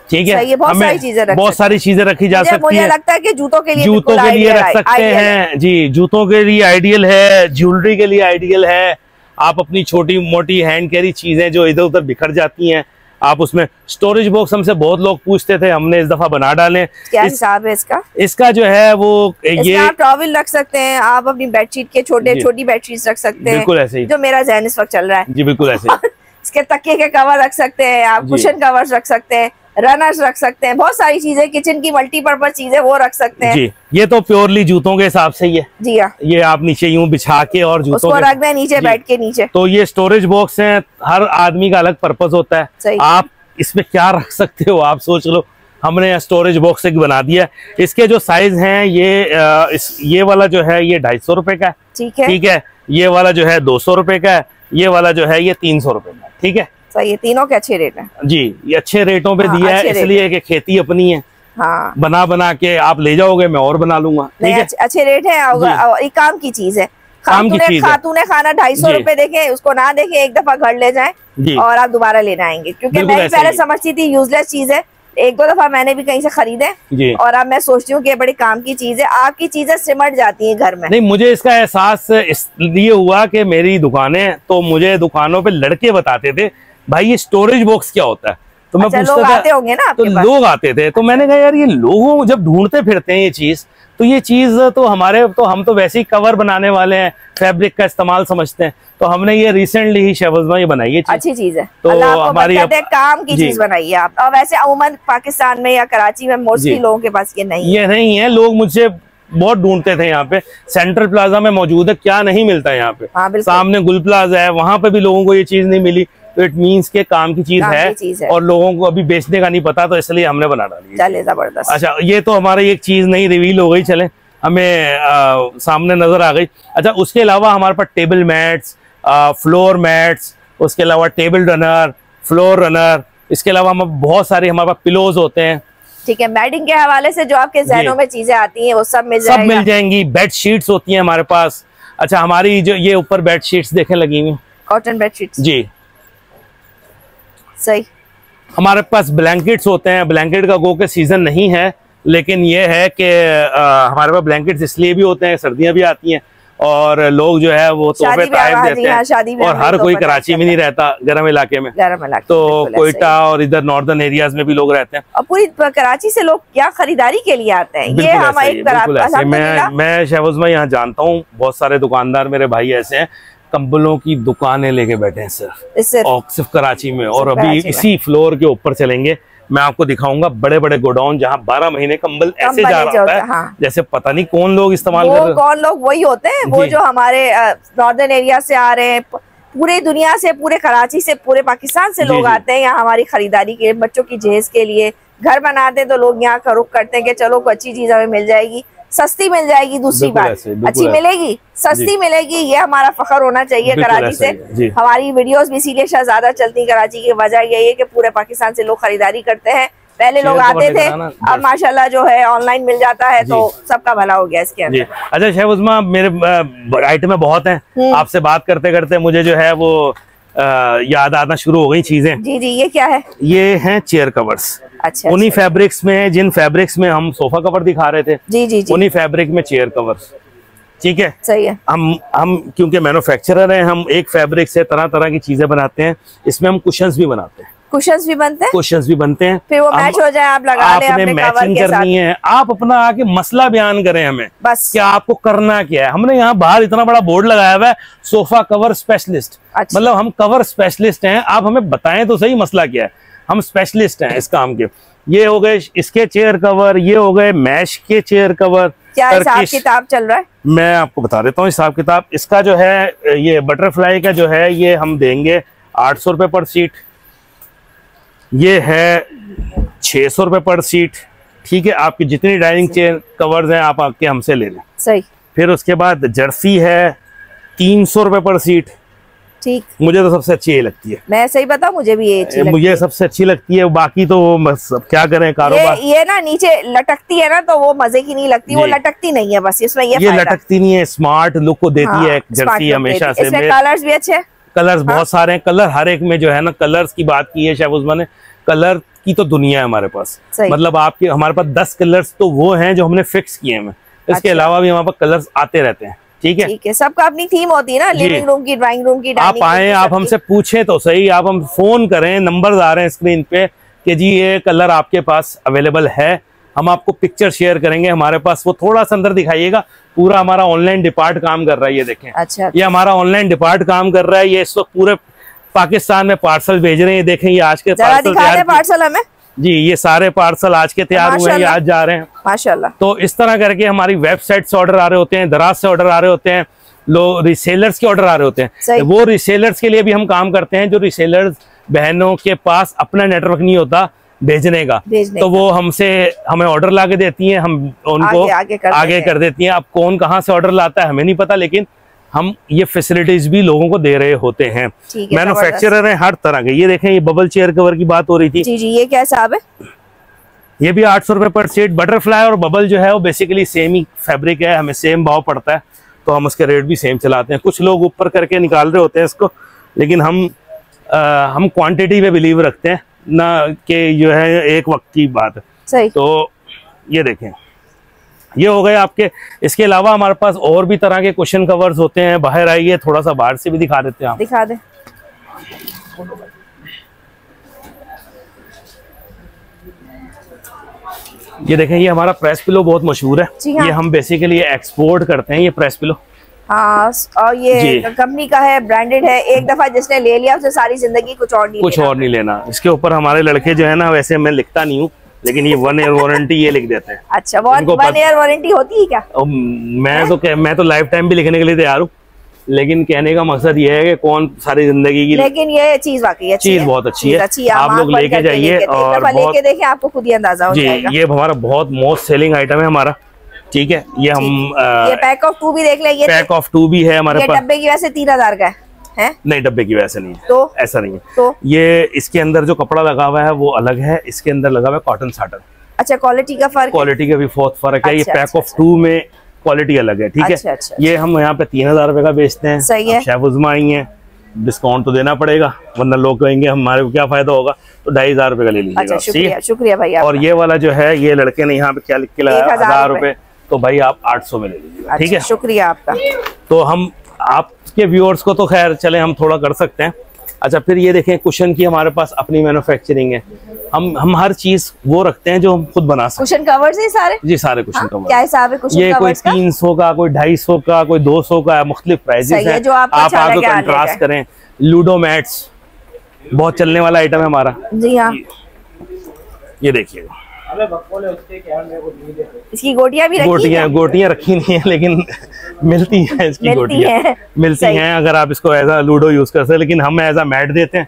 ठीक है। ये बहुत सारी चीजें रखी जा सकती है। मुझे लगता है कि जूतों के लिए रख सकते हैं जी। जूतों के लिए आइडियल है, ज्वेलरी के लिए आइडियल है। आप अपनी छोटी मोटी हैंड कैरी चीजें जो इधर उधर बिखर जाती हैं, आप उसमें स्टोरेज बॉक्स, हमसे बहुत लोग पूछते थे, हमने इस दफा बना डाले। क्या हिसाब है इसका? इसका जो है वो ये आप टॉवल रख सकते हैं, आप अपनी बेडशीट के छोटी बेडशीट रख सकते हैं। बिल्कुल ऐसे ही जो मेरा ज़हन इस वक्त चल रहा है जी, बिल्कुल ऐसे। इसके तकिए के कवर रख सकते हैं आप, कुशन कवर्स रख सकते हैं, रनर्स रख सकते हैं, बहुत सारी चीजें, किचन की मल्टीपर्पज चीजें वो रख सकते हैं जी। ये तो प्योरली जूतों के हिसाब से ही है जी। हाँ, ये आप नीचे यूं बिछा के और जूतों उसको रख दें नीचे बेड के नीचे। तो ये स्टोरेज बॉक्स है, हर आदमी का अलग पर्पज होता है। आप इसमें क्या रख सकते हो आप सोच लो। हमने स्टोरेज बॉक्स एक बना दिया। इसके जो साइज हैं ये वाला जो है ये 250 रुपए का है। ठीक है। ये वाला जो है 200 रुपए का है। ये वाला जो है ये 300 रुपए का। ठीक है। सही है, तीनों के अच्छे रेट हैं जी। ये अच्छे रेटों पे दिया है, इसलिए कि खेती अपनी है। हाँ। बना के आप ले जाओगे, मैं और बना लूंगा। ठीक है। अच्छे रेट है और एक काम की चीज है। खातूने खाना 250 रुपए देखे, उसको ना देखे, एक दफा घर ले जाएं और आप दोबारा लेने आएंगे। क्योंकि मैं पहले समझती थी यूजलेस चीज है, 1-2 दफा मैंने भी कहीं से खरीदे और अब मैं सोचती हूँ कि बड़ी काम की चीज है। आपकी चीजें सिमट जाती हैं घर में। नहीं, मुझे इसका एहसास इसलिए हुआ कि मेरी दुकानें, तो मुझे दुकानों पे लड़के बताते थे भाई ये स्टोरेज बॉक्स क्या होता है। तो मैं लोग आते होंगे ना तो लोग आते थे, तो मैंने कहा यार ये लोगों जब ढूंढते फिरते हैं ये चीज, तो ये चीज तो हमारे, तो हम तो वैसे ही कवर बनाने वाले हैं, फैब्रिक का इस्तेमाल समझते हैं, तो हमने ये रिसेंटली ही शहबाज भाई बनाई है। अच्छी चीज है, तो हमारी काम की चीज बनाई है आप। और वैसे अमूमन पाकिस्तान में या कराची में मोस्टली लोगों के पास ये नहीं है। लोग मुझसे बहुत ढूंढते थे, यहाँ पे सेंट्रल प्लाजा में मौजूद है, क्या नहीं मिलता है यहाँ पे। सामने गुल प्लाजा है, वहां पे भी लोगों को ये चीज नहीं मिली, तो इट मीन्स के काम की चीज है और लोगों को अभी बेचने का नहीं पता, तो इसलिए हमने बना डाली। चले जबरदस्त। अच्छा, ये तो हमारी एक चीज नहीं रिवील हो गई, चले हमें सामने नजर आ गई। अच्छा, उसके अलावा हमारे पास टेबल मैट्स, फ्लोर मैट्स, उसके अलावा टेबल रनर, फ्लोर रनर, इसके अलावा हम बहुत सारे हमारे पास पिलोज होते हैं। ठीक है, बेडिंग के हवाले से जो आपके जहनों में चीजें आती हैं वो सब मिल जाएंगी। बेड शीट्स होती हैं हमारे पास। अच्छा, हमारी जो ये ऊपर बेड शीट्स देखें लगी हुई, कॉटन बेड शीट्स जी, सही। हमारे पास ब्लैंकेट्स होते हैं। ब्लैंकेट का गो के सीजन नहीं है, लेकिन ये है कि हमारे पास ब्लैंकेट्स इसलिए भी होते हैं, सर्दियां भी आती हैं और लोग जो है वो तोहफे ताइफ देते हैं, और हर कोई कराची में नहीं रहता, गर्म इलाके में, तो कोयटा और इधर नॉर्दर्न एरियाज में भी लोग रहते हैं। और पूरी कराची से लोग क्या खरीदारी के लिए आते हैं, ये मैं शहबाज भाई यहाँ जानता हूँ बहुत सारे दुकानदार मेरे भाई ऐसे हैं, कंबलों की दुकानें लेके बैठे हैं सिर्फ कराची में। और अभी इसी फ्लोर के ऊपर चलेंगे, मैं आपको दिखाऊंगा बड़े बड़े गोडाउन जहाँ 12 महीने कंबल ऐसे जा रहा होता है। हाँ। जैसे पता नहीं कौन लोग इस्तेमाल कर रहे हैं। कौन लोग वही होते हैं वो जो हमारे नॉर्दर्न एरिया से आ रहे हैं, पूरे दुनिया से, पूरे कराची से, पूरे पाकिस्तान से लोग आते हैं यहाँ हमारी खरीदारी के, बच्चों की जहेज के लिए। घर बनाते हैं तो लोग यहाँ का रुख करते हैं कि चलो कोई अच्छी चीज हमें मिल जाएगी, सस्ती मिल जाएगी, दूसरी बात अच्छी मिलेगी, सस्ती मिलेगी। ये हमारा फख्र होना चाहिए कराची से। हमारी वीडियोस भी इसीलिए ज्यादा चलती कराची की वजह यही है कि पूरे पाकिस्तान से लोग खरीदारी करते हैं। पहले लोग आते थे, अब माशाल्लाह जो है ऑनलाइन मिल जाता है, तो सबका भला हो गया इसके अंदर। अच्छा शहबाज, मेरे आइटम बहुत हैं, आपसे बात करते करते मुझे जो है वो याद आना शुरू हो गई चीजें। जी जी, ये क्या है? ये हैं चेयर कवर्स। अच्छा, उन्हीं फैब्रिक्स में, जिन फैब्रिक्स में हम सोफा कवर दिखा रहे थे, जी जी जी, उन्हीं फैब्रिक में चेयर कवर्स। ठीक है, सही है। हम क्योंकि मैन्युफैक्चरर हैं, हम एक फैब्रिक से तरह तरह की चीजें बनाते हैं। इसमें हम कुशंस भी बनाते हैं। कुशंस भी बनते हैं, फिर वो मैच हो जाए, आप लगा लें, आपने मैचिंग करनी है, आप अपना आके मसला बयान करें हमें बस, क्या आपको करना क्या है। हमने यहाँ बाहर इतना बड़ा बोर्ड लगाया हुआ है, सोफा कवर स्पेशलिस्ट। अच्छा। मतलब हम कवर स्पेशलिस्ट हैं, आप हमें बताएं तो सही मसला क्या है। हम स्पेशलिस्ट हैं इस काम के। ये हो गए इसके चेयर कवर, ये हो गए मैश के चेयर कवर। क्या हिसाब किताब चल रहा है? मैं आपको बता देता हूँ हिसाब किताब। इसका जो है ये बटरफ्लाई का जो है ये हम देंगे 800 रुपए पर सीट। ये है 600 रुपए पर सीट। ठीक है, आपकी जितनी डाइनिंग चेयर कवर्स हैं आप आपके हमसे ले लें। सही। फिर उसके बाद जर्सी है 300 रुपए पर सीट। ठीक, मुझे तो सबसे अच्छी ये लगती है। मैं सही बताऊं, मुझे भी ये मुझे सबसे अच्छी लगती है। बाकी तो बस क्या करें कारोबार। ये ना नीचे लटकती है ना, तो वो मजे की नहीं लगती, वो लटकती नहीं है बस, इसमें ये लटकती नहीं है, स्मार्ट लुक को देती है जर्सी हमेशा से। कलर्स भी अच्छे, कलर्स बहुत सारे हैं। कलर हर एक में जो है ना, कलर्स की बात की है शहबाज ने, कलर की तो दुनिया है हमारे पास। मतलब आपके हमारे पास 10 कलर्स तो वो हैं जो हमने फिक्स किए हैं। इसके अलावा भी हमारे पास कलर्स आते रहते हैं। ठीक है, सबका अपनी थीम होती है ना, लिविंग रूम की, ड्राइंग रूम की। आप आए, आप हमसे पूछें तो सही, आप हम फोन करें, नंबर आ रहे हैं स्क्रीन पे कि जी ये कलर आपके पास अवेलेबल है, हम आपको पिक्चर शेयर करेंगे हमारे पास। वो थोड़ा सा अंदर दिखाइएगा, पूरा हमारा ऑनलाइन डिपार्ट काम कर रहा है। ये देखें, अच्छा, ये हमारा ऑनलाइन डिपार्ट काम कर रहा है। ये इस वक्त पूरे पाकिस्तान में पार्सल भेज रहे हैं। देखें, ये आज के पार्सल हमें जी, ये सारे पार्सल आज के तैयार हुए हैं, आज जा रहे हैं माशाल्लाह। तो इस तरह करके हमारी वेबसाइट से ऑर्डर आ रहे होते हैं, दराज से ऑर्डर आ रहे होते हैं, लोग रिसेलर्स के ऑर्डर आ रहे होते हैं। वो रिसेलर्स के लिए भी हम काम करते हैं, जो रिसेलर्स बहनों के पास अपना नेटवर्क नहीं होता भेजने का, तो वो हमें ऑर्डर ला के देती हैं, हम उनको आगे कर देती हैं। अब कौन कहाँ से ऑर्डर लाता है हमें नहीं पता, लेकिन हम ये फैसिलिटीज भी लोगों को दे रहे होते हैं। मैन्युफैक्चरर हैं हर तरह के। ये देखें, ये बबल चेयर कवर की बात हो रही थी। जी जी, ये क्या हिसाब है? ये भी 800 रुपए पर सीट। बटरफ्लाई और बबल जो है वो बेसिकली सेम ही फैब्रिक है, हमें सेम भाव पड़ता है, तो हम उसके रेट भी सेम चलाते हैं। कुछ लोग ऊपर करके निकाल रहे होते हैं इसको, लेकिन हम क्वांटिटी पे बिलीव रखते हैं ना, कि जो है एक वक्त की बात है। सही। तो ये देखें, ये हो गए आपके। इसके अलावा हमारे पास और भी तरह के कुशन कवर्स होते हैं। बाहर आइए, थोड़ा सा बाहर से भी दिखा देते हैं। आप दिखा दे। ये देखें, ये हमारा प्रेस पिलो बहुत मशहूर है। हाँ। ये हम बेसिकली एक्सपोर्ट करते हैं ये प्रेस पिलो। हाँ, और ये कंपनी का है, ब्रांडेड है। एक दफा जिसने ले लिया उसे सारी जिंदगी कुछ और नहीं लेना। इसके ऊपर हमारे लड़के जो है ना, वैसे मैं लिखता नहीं हूँ, लेकिन ये 1 ईयर वारंटी ये लिख देते हैं। अच्छा, 1 ईयर वारंटी होती है क्या? मैं तो लाइफ टाइम भी लिखने के लिए तैयार हूँ, लेकिन कहने का मकसद ये है कि कौन सारी जिंदगी की। लेकिन ये चीज वाकई अच्छी चीज बहुत अच्छी है। आप लोग लेके जाइए और लेके देखें, आपको खुद ही अंदाजा हो जाएगा। ये हमारा बहुत मोस्ट सेलिंग आइटम है हमारा। ठीक है, ये हम ये पैक ऑफ 2 भी देख लें। ये पैक ऑफ 2 भी है हमारे पास। डब्बे की वैसे 3000 का है? नहीं, डब्बे की वैसे नहीं है। तो ऐसा नहीं है। तो ये इसके अंदर जो कपड़ा लगा हुआ है वो अलग है, इसके अंदर लगा हुआ है कॉटन साटन। अच्छा, क्वालिटी का फर्क? क्वालिटी का भी बहुत फर्क है। ये पैक ऑफ 2 में क्वालिटी अलग है। ठीक है, ये हम यहाँ पे 3000 रुपए का बेचते हैं। सही है। शेफ उज़्मा आई है, डिस्काउंट तो देना पड़ेगा, वरना लोग कहेंगे हमारे को क्या फायदा होगा, तो 2500 रुपए का ले लीजिएगा। शुक्रिया भाई। और ये वाला जो है, ये लड़के ने यहाँ पे क्या लिख के लाया, 1000 रुपए, तो भाई आप 800 में ले लीजिएगा। ठीक है, शुक्रिया आपका। तो हम आपके व्यूअर्स को तो खैर चले हम थोड़ा कर सकते हैं। अच्छा, फिर ये देखें, कुशन की हमारे पास अपनी मैन्युफैक्चरिंग है। हम हर चीज वो रखते हैं जो हम खुद बना सकते हैं। कुशन कवर्स है सारे? जी, सारे कुशन कवर्स। क्या हिसाब है कुशन ये कोई 300 का, कोई 250 का, कोई 200 का, मुख्तलिफ प्राइसेस है। आप आगे कंट्रास्ट करें। लूडो मैट्स बहुत चलने वाला आइटम है हमारा। जी हाँ, ये देखिएगा। इसकी गोटियां भी गोटियां रखी नहीं है, लेकिन मिलती हैं इसकी गोटियां मिलती हैं अगर आप इसको एज अ लूडो यूज कर सकते। लेकिन हम एज अ मैट देते हैं,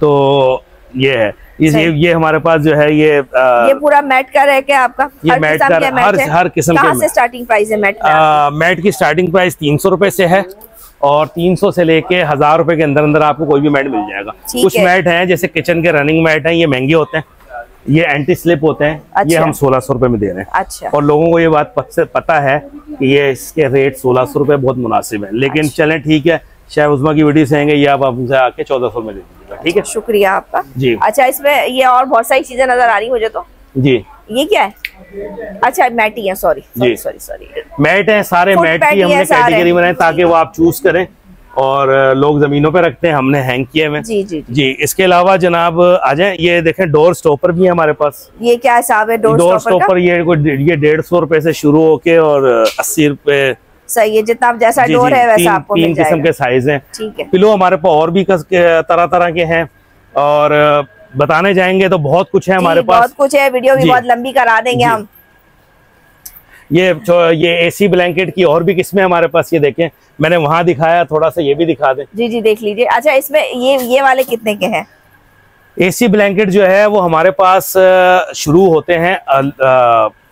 तो ये है। ये हमारे पास जो है ये पूरा मैट का है क्या आपका? ये मैट का हर किस्म के। स्टार्टिंग प्राइस है मैट की स्टार्टिंग प्राइस 300 रुपए से है, और 300 से लेके 1000 रुपए के अंदर अंदर आपको कोई भी मैट मिल जाएगा। कुछ मैट हैं जैसे किचन के रनिंग मैट हैं, ये महंगे होते हैं, ये एंटी स्लिप होते हैं। अच्छा। ये हम 1600 रुपए में दे रहे हैं। अच्छा। और लोगों को ये बात पता है कि ये इसके रेट 1600 रुपए बहुत मुनासिब है, लेकिन अच्छा। चलें ठीक है, शेफ उज़्मा की वीडियो से आएंगे, ये आप हमसे आके 1400 में ले लीजिएगा। ठीक है, शुक्रिया आपका जी। अच्छा, इसमें ये और बहुत सारी चीजें नजर आ रही मुझे तो। जी, ये क्या है? अच्छा, मैट ही है। सॉरी, मैट है, सारे मैट की हमने कैटेगरी बनाई ताकि वो आप चूज करें, और लोग जमीनों पे रखते हैं, हमने हैंग किए हुए। जी। इसके अलावा जनाब आ जाए, ये देखें डोर स्टॉपर भी है हमारे पास। ये क्या हिसाब है डोर स्टॉपर? ये 150 रुपए से शुरू होके और 80 रुपए। सही है, जितना जैसा डोर है वैसा आपको तीन किस्म के साइज हैं। ठीक है। पिलो हमारे पास और भी तरह तरह के हैं, और बताने जाएंगे तो बहुत कुछ है हमारे पास। बहुत कुछ है, वीडियो भी बहुत लंबी करा देंगे हम। ये एसी ब्लैंकेट की और भी किस्में हमारे पास। ये देखें, मैंने वहां दिखाया, थोड़ा सा ये भी दिखा दें। जी देख लीजिए। अच्छा, इसमें ये वाले कितने के हैं? एसी ब्लैंकेट जो है वो हमारे पास शुरू होते हैं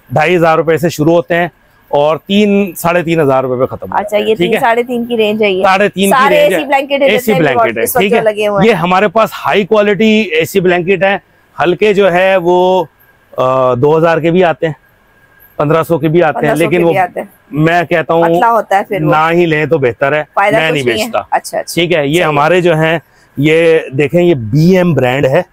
2500 रुपए से शुरू होते हैं, और 3-3.5 रुपए पे खत्म। अच्छा, ये 3-3.5 की रेंज है। 3.5 की रेंज है। एसी ब्लैंकेट है। ठीक है, ये हमारे पास हाई क्वालिटी एसी ब्लैंकेट है। हल्के जो है वो 2000 के भी आते हैं, 1500 के भी आते हैं, लेकिन वो मैं कहता हूँ होता है, फिर ना ही लें तो बेहतर है, मैं नहीं बेचता। अच्छा। ठीक है, ये हमारे जो हैं, ये देखें, ये BM ब्रांड है,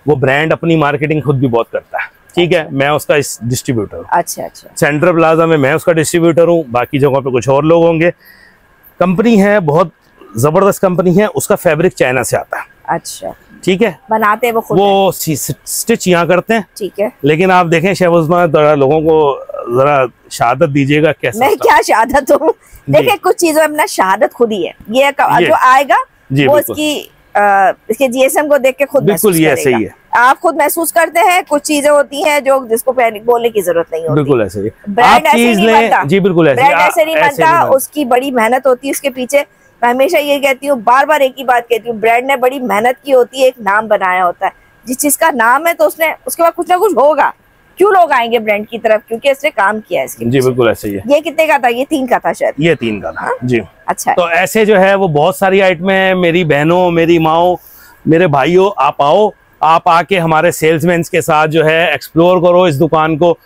वो ब्रांड अपनी मार्केटिंग खुद भी बहुत करता है। ठीक है, मैं उसका डिस्ट्रीब्यूटर हूँ। अच्छा। सेंट्रल प्लाजा में मैं उसका डिस्ट्रीब्यूटर हूँ, बाकी जगहों पे कुछ और लोग होंगे। कंपनी है, बहुत जबरदस्त कंपनी है, उसका फैब्रिक चाइना से आता है। अच्छा, ठीक है, बनाते हैं वो स्टिच यहाँ करते हैं। ठीक है, लेकिन आप देखें शेफ उज़्मा, लोगों को जरा शहादत दीजिएगा। कैसे? मैं क्या शहादत हूँ? देखिए, कुछ चीजों में अपना शहादत खुद ही है। ये जो आएगा वो इसके GSM को देख के खुद बिल्कुल ये ऐसे ही है, आप खुद महसूस करते हैं। कुछ चीजें होती हैं जो जिसको बोलने की जरूरत नहीं होती। बिल्कुल ऐसे ही। ब्रांड ऐसे नहीं बनता। जी बिल्कुल ऐसे नहीं बनता, उसकी बड़ी मेहनत होती है उसके पीछे। मैं हमेशा ये कहती हूँ, बार बार एक ही बात कहती हूँ, ब्रांड ने बड़ी मेहनत की होती है, एक नाम बनाया होता है। जिस चीज का नाम है तो उसने उसके बाद कुछ ना कुछ होगा। क्यों लोग आएंगे ब्रांड की तरफ? क्योंकि इसने काम किया है इसके। जी बिल्कुल ऐसे ही है। ये कितने का था? ये 3 का था शायद। ये 3 का था। जी अच्छा। तो ऐसे जो है वो बहुत सारी आइटमें हैं। मेरी बहनों, मेरी माओ, मेरे भाइयों, आप आओ, आप आके हमारे सेल्समैन के साथ जो है एक्सप्लोर करो इस दुकान को।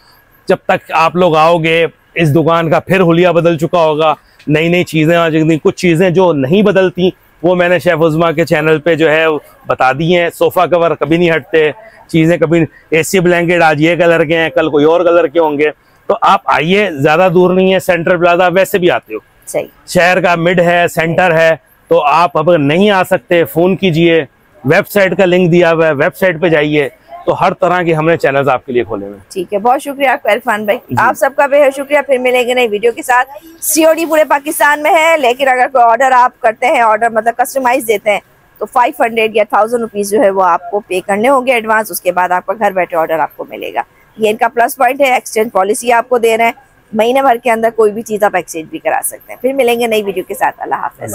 जब तक आप लोग आओगे, इस दुकान का फिर हुलिया बदल चुका होगा, नई नई चीजें आ जाएंगी। कुछ चीजें जो नहीं बदलती वो मैंने शेफ उज़्मा के चैनल पे जो है बता दी हैं। सोफा कवर कभी नहीं हटते, चीजें कभी, एसी ब्लैंकेट आज ये कलर के हैं, कल कोई और कलर के होंगे। तो आप आइए, ज्यादा दूर नहीं है, सेंट्रल प्लाजा वैसे भी आते हो, सही शहर का मिड है, सेंटर है। तो आप अगर नहीं आ सकते, फोन कीजिए, वेबसाइट का लिंक दिया हुआ है, वेबसाइट पे जाइए, तो हर तरह के हमने चैनल्स आपके लिए खोले हुए हैं। ठीक है, बहुत शुक्रिया आपका इरफान भाई, आप सबका बेहद शुक्रिया। फिर मिलेंगे नई वीडियो के साथ। COD पूरे पाकिस्तान में है, लेकिन अगर कोई ऑर्डर आप करते हैं, ऑर्डर मतलब कस्टमाइज देते हैं, तो 500 या 1000 रुपीज जो है वो आपको पे करने होंगे एडवांस। उसके बाद आपका घर बैठे ऑर्डर आपको मिलेगा। ये इनका प्लस पॉइंट है। एक्सचेंज पॉलिसी आपको दे रहे हैं, महीने भर के अंदर कोई भी चीज आप एक्सचेंज भी करा सकते हैं। फिर मिलेंगे नई वीडियो के साथ। अल्लाह हाफिज।